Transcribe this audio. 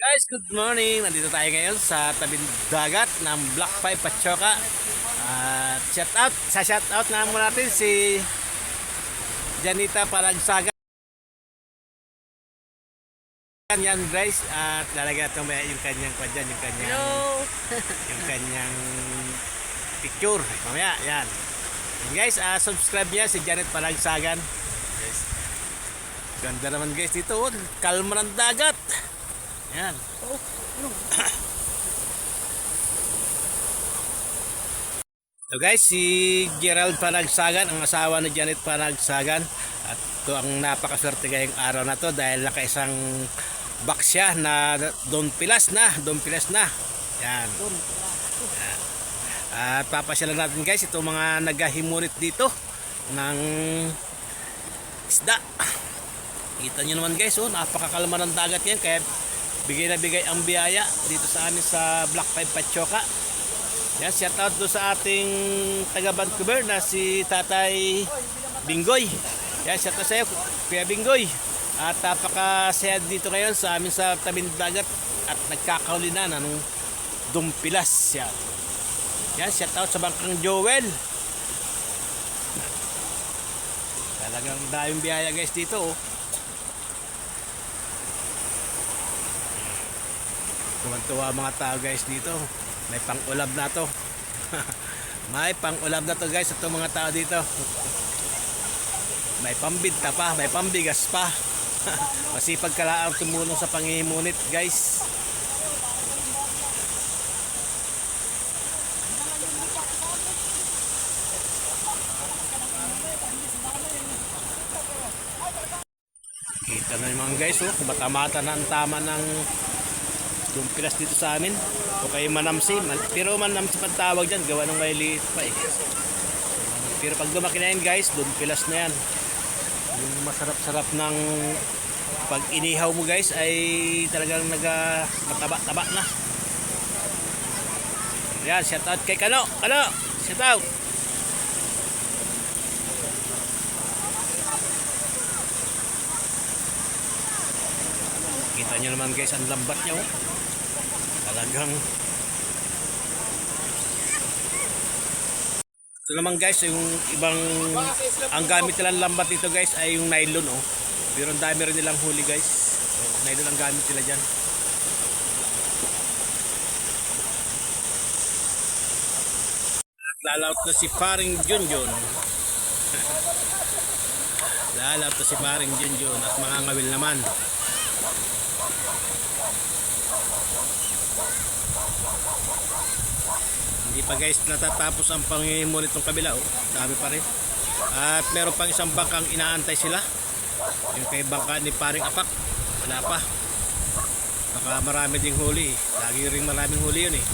Guys, good morning. Nandito tayo ngayon sa tabing dagat ng Block 5 Pachoka. At shout out na muna natin si Janita Palagsagan. Yan guys, at lalagyan natin may yung kanyang kwadyan, Hello! yung kanyang picture. Mamaya, yan. And guys, subscribe niya si Janet Palagsagan. Guys. Ganda naman guys dito, oh. Kalma ng dagat. Yan. So guys, si Gerald Panagsagan, ang asawa ni Janet Panagsagan. At ito ang napakaswerte ngayong araw na to dahil nakaisang box siya na Don Pilas na. Yan. Yan. At papasyalan natin guys ito mga naghahimunit dito ng isda. Kita nyo naman guys, oh, napakakalma ng dagat yan kaya bigay na bigay ang biyaya dito sa amin sa Block 5 Pachoka. Yan, shout out do sa ating taga Vancouver na si Tatay Bingoy. Yan, shout out sa iyo Kuya Bingoy. At napakasaya dito ngayon sa amin sa tabing dagat at nagkakauli na ng dumpilas. Yan, yan, shout out sa Bangkang Joel. Talagang daming biyaya guys dito, oh. Tuwan-tuwa mga tao guys dito. May pang-ulam na to. May pang-ulam na to guys ito mga tao dito. May pambinta pa, may pambigas pa. Masipag kalaang tumulong sa panghihimunit guys. Kita na yung mga guys, oh. Mata-mata na ang tama ng yung pilas dito sa amin o kayo manamsi, pero manamsi pang tawag dyan, gawa ng maliliit pa eh. Pero pag lumaki na yan guys, doon pilas na yan. Yung masarap-sarap ng pag inihaw mo guys ay talagang mataba-taba na. Yan, shout out kay Kano, shout out. Kita nyo naman guys ang lambat niya, oh. Talagang ito naman guys yung ibang ang gamit nilang lambat dito guys ay yung nylon, oh. Pero ang dami rin nilang huli guys, so, nylon ang gamit nila dyan. Lalaot na si Paring Junjun. Lalaot na si Paring Junjun at mga ngawil naman. Hindi pa guys natatapos ang panghihimunit ng kabila, oh. Dami pa rin. At meron pang isang bangkang inaantay sila. Yung kay bangka ni Paring Apak, wala pa. Baka marami ding huli. Lagi ring maraming huli yun eh.